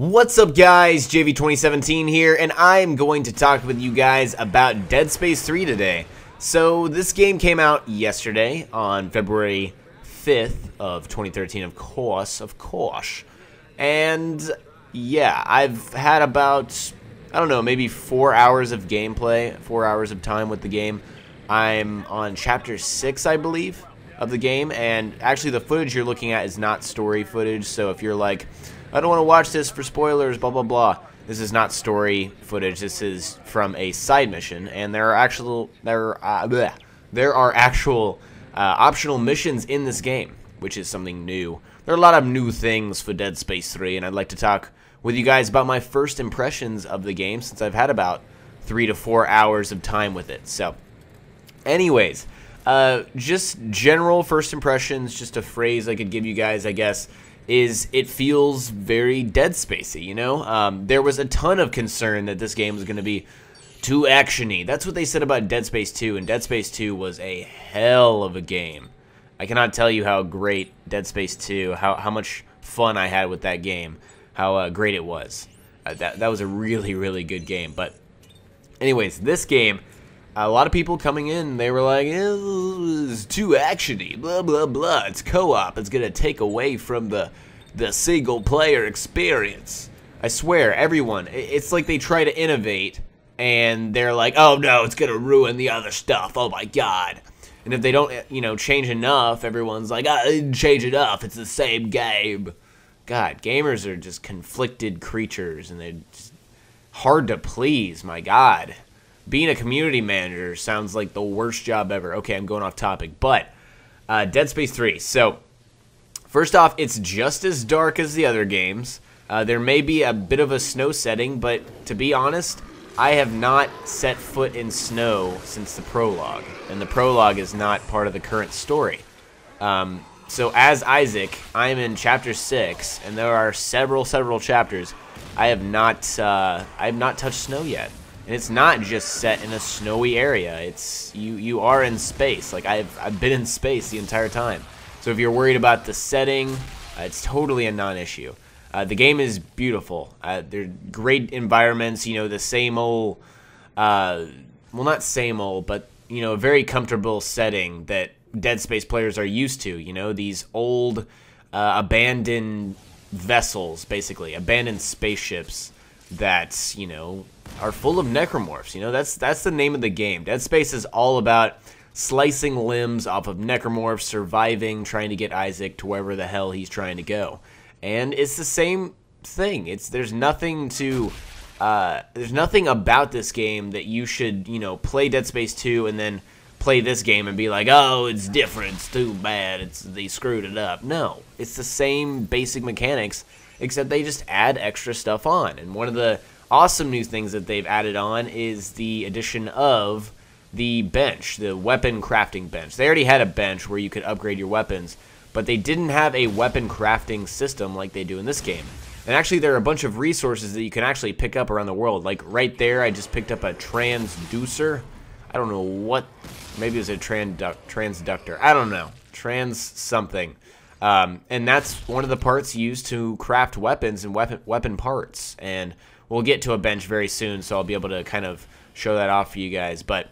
What's up guys, JV2017 here, and I'm going to talk with you guys about Dead Space 3 today. So this game came out yesterday on February 5th of 2013, of course. And yeah, I've had about, I don't know, maybe 4 hours of gameplay, 4 hours of time with the game. I'm on chapter 6, I believe, of the game, and actually the footage you're looking at is not story footage, so if you're like, I don't want to watch this for spoilers, blah blah blah, this is not story footage. This is from a side mission, and there are actual optional missions in this game, which is something new. There are a lot of new things for Dead Space 3, and I'd like to talk with you guys about my first impressions of the game since I've had about 3 to 4 hours of time with it. So anyways, just general first impressions, just a phrase I could give you guys, I guess, is it feels very Dead Spacey, you know? There was a ton of concern that this game was going to be too actiony. That's what they said about Dead Space 2, and Dead Space 2 was a hell of a game. I cannot tell you how great Dead Space 2, how much fun I had with that game, how great it was. That was a really, really good game. But anyways, this game, a lot of people coming in, they were like, it's too actiony, blah, blah, blah. It's co-op. It's going to take away from the single-player experience. I swear, everyone, it's like they try to innovate, and they're like, oh, no, it's going to ruin the other stuff. Oh, my God. And if they don't, you know, change enough, everyone's like, I didn't change enough. It's the same game. God, gamers are just conflicted creatures, and they're just hard to please, my God. Being a community manager sounds like the worst job ever. Okay, I'm going off topic, but Dead Space 3. So, first off, it's just as dark as the other games. There may be a bit of a snow setting, but to be honest, I have not set foot in snow since the prologue, and the prologue is not part of the current story. So, as Isaac, I'm in Chapter 6, and there are several chapters. I have not touched snow yet. And it's not just set in a snowy area. It's you are in space. Like I've been in space the entire time. So if you're worried about the setting, it's totally a non-issue. The game is beautiful. They're great environments. You know, the same old, well, not same old, but you know, a very comfortable setting that Dead Space players are used to. You know, these old, abandoned vessels, basically abandoned spaceships that, you know, are full of necromorphs. You know, that's the name of the game. Dead Space is all about slicing limbs off of necromorphs, surviving, trying to get Isaac to wherever the hell he's trying to go. And it's the same thing. There's nothing about this game that you should, you know, play Dead Space 2 and then play this game and be like, oh, it's different, it's too bad, they screwed it up. No, it's the same basic mechanics, except they just add extra stuff on. And one of the awesome new things that they've added on is the addition of the bench, the weapon crafting bench. They already had a bench where you could upgrade your weapons, but they didn't have a weapon crafting system like they do in this game. And actually there are a bunch of resources that you can actually pick up around the world. Like right there, I just picked up a transducer. I don't know what, maybe it was a transductor. I don't know, trans something. And that's one of the parts used to craft weapons and weapon parts. And we'll get to a bench very soon, so I'll be able to kind of show that off for you guys. But,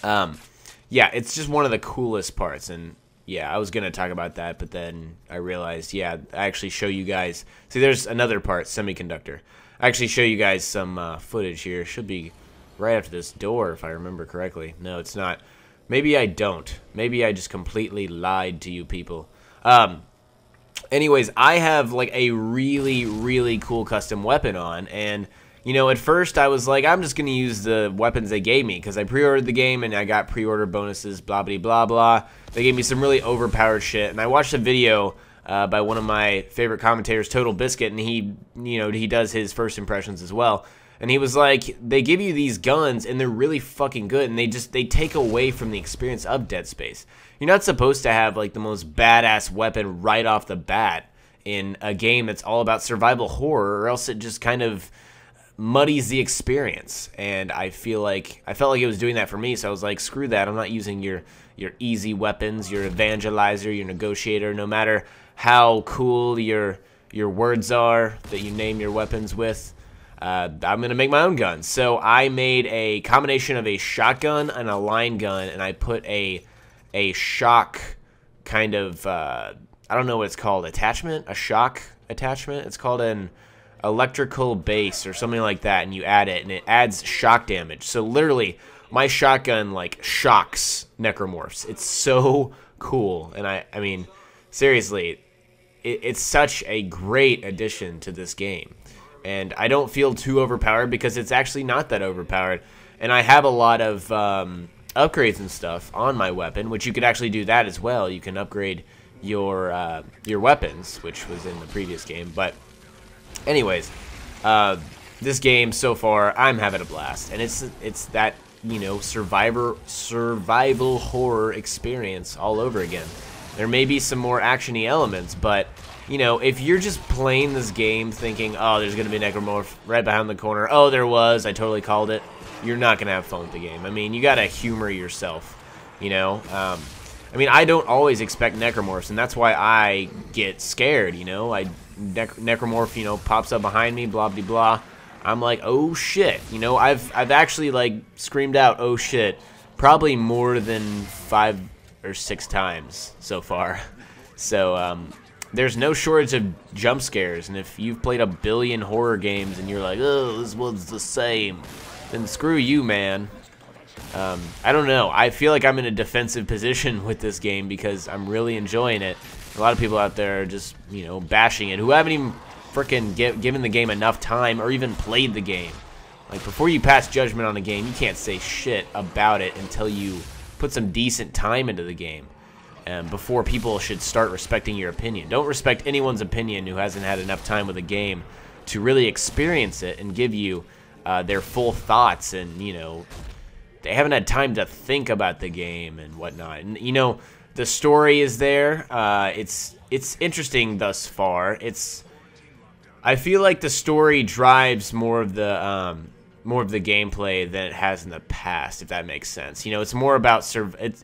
yeah, it's just one of the coolest parts. And, yeah, I was going to talk about that, but then I realized, yeah, I actually show you guys. See, there's another part, semiconductor. I actually show you guys some footage here. Should be right after this door, if I remember correctly. No, it's not. Maybe I don't. Maybe I just completely lied to you people. Anyways, I have like a really, really cool custom weapon on, and you know, at first I was like, I'm just gonna use the weapons they gave me because I pre-ordered the game and I got pre-order bonuses, blah blah blah blah. They gave me some really overpowered shit, and I watched a video by one of my favorite commentators, Total Biscuit, and he, you know, he does his first impressions as well. And he was like, they give you these guns and they're really fucking good, and they take away from the experience of Dead Space. You're not supposed to have like the most badass weapon right off the bat in a game that's all about survival horror, or else it just kind of muddies the experience. And I felt like it was doing that for me, so I was like, screw that. I'm not using your easy weapons, your evangelizer, your negotiator, no matter how cool your your words are that you name your weapons with. I'm going to make my own guns. So I made a combination of a shotgun and a line gun, and I put a shock kind of, I don't know what it's called, attachment? A shock attachment? It's called an electrical base or something like that, and you add it, and it adds shock damage. So literally, my shotgun, like, shocks necromorphs. It's so cool, and I mean, seriously, it's such a great addition to this game. And I don't feel too overpowered because it's actually not that overpowered. And I have a lot of upgrades and stuff on my weapon, which you could actually do that as well. You can upgrade your weapons, which was in the previous game. But anyways, this game so far, I'm having a blast. And it's that, you know, survival horror experience all over again. There may be some more action-y elements, but you know, if you're just playing this game thinking, oh, there's going to be a necromorph right behind the corner, oh, there was, I totally called it, you're not going to have fun with the game. I mean, you got to humor yourself, you know. I mean, I don't always expect necromorphs, and that's why I get scared, you know. Necromorph, you know, pops up behind me, blah, blah, blah. I'm like, oh, shit. You know, I've actually, like, screamed out, oh, shit, probably more than 5 or 6 times so far. So, there's no shortage of jump scares, and if you've played a billion horror games and you're like, oh, this one's the same, then screw you, man. I don't know. I feel like I'm in a defensive position with this game because I'm really enjoying it. A lot of people out there are just, you know, bashing it, who haven't even freaking given the game enough time or even played the game. Like, before you pass judgment on a game, you can't say shit about it until you put some decent time into the game. Before people should start respecting your opinion. Don't respect anyone's opinion who hasn't had enough time with a game to really experience it and give you their full thoughts, and, you know, they haven't had time to think about the game and whatnot. And, you know, the story is there. It's interesting thus far. I feel like the story drives more of the gameplay than it has in the past, if that makes sense. You know, it's more about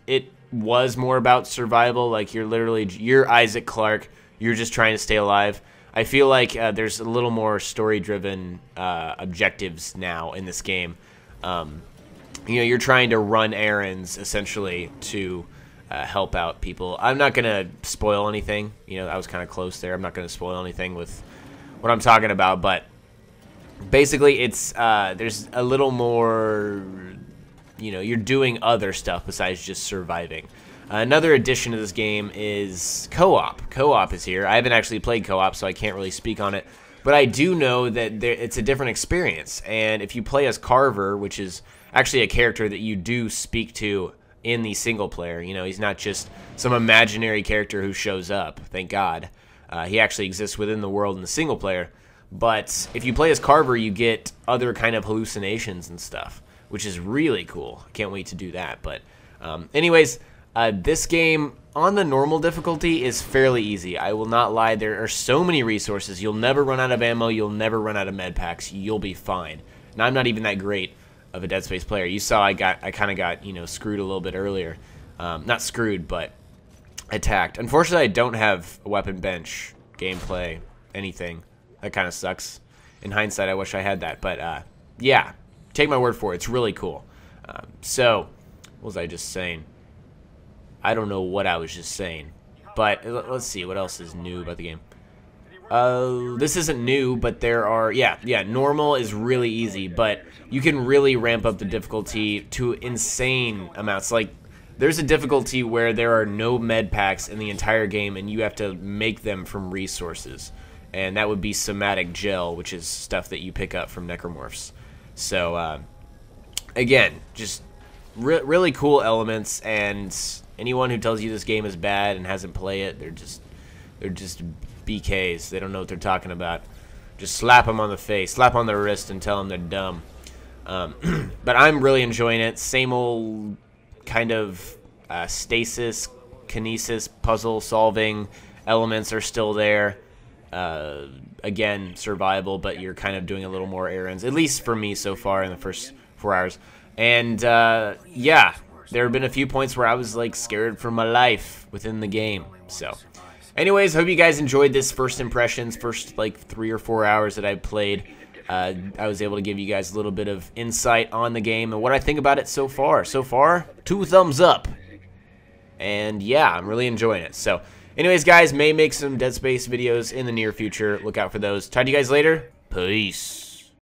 it was more about survival. Like, you're Isaac Clarke, you're just trying to stay alive. I feel like there's a little more story-driven objectives now in this game. You know, you're trying to run errands, essentially, to help out people. I'm not going to spoil anything. You know, I was kind of close there. I'm not going to spoil anything with what I'm talking about, but basically it's there's a little more, you know, you're doing other stuff besides just surviving. Another addition to this game is co-op. Co-op is here. I haven't actually played co-op, so I can't really speak on it. But I do know that it's a different experience. And if you play as Carver, which is actually a character that you do speak to in the single player, you know, he's not just some imaginary character who shows up, thank God. He actually exists within the world in the single player. But if you play as Carver, you get other kind of hallucinations and stuff, which is really cool. I can't wait to do that. But anyways, this game on the normal difficulty is fairly easy. I will not lie. There are so many resources. You'll never run out of ammo. You'll never run out of med packs. You'll be fine. And I'm not even that great of a Dead Space player. You saw I kind of got, you know, screwed a little bit earlier. Not screwed, but attacked. Unfortunately, I don't have a weapon bench, gameplay, anything. That kind of sucks. In hindsight, I wish I had that. But yeah, take my word for it. It's really cool. So, what was I just saying? I don't know what I was just saying. But let's see. What else is new about the game? This isn't new, but there are... Yeah, normal is really easy. But you can really ramp up the difficulty to insane amounts. Like, there's a difficulty where there are no med packs in the entire game, and you have to make them from resources. And that would be somatic gel, which is stuff that you pick up from necromorphs. So, again, just really cool elements, and anyone who tells you this game is bad and hasn't played it, they're just BKs. They don't know what they're talking about. Just slap them on the face, slap on their wrist, and tell them they're dumb. But I'm really enjoying it. Same old kind of stasis, kinesis, puzzle solving elements are still there. Again, survival, but you're kind of doing a little more errands, at least for me so far in the first 4 hours. And yeah, there have been a few points where I was like scared for my life within the game. So Anyways, hope you guys enjoyed this first impressions, first like 3 or 4 hours that I played. I was able to give you guys a little bit of insight on the game and what I think about it so far. So far, 2 thumbs up. And yeah, I'm really enjoying it. So anyways, guys, may make some Dead Space videos in the near future. Look out for those. Talk to you guys later. Peace.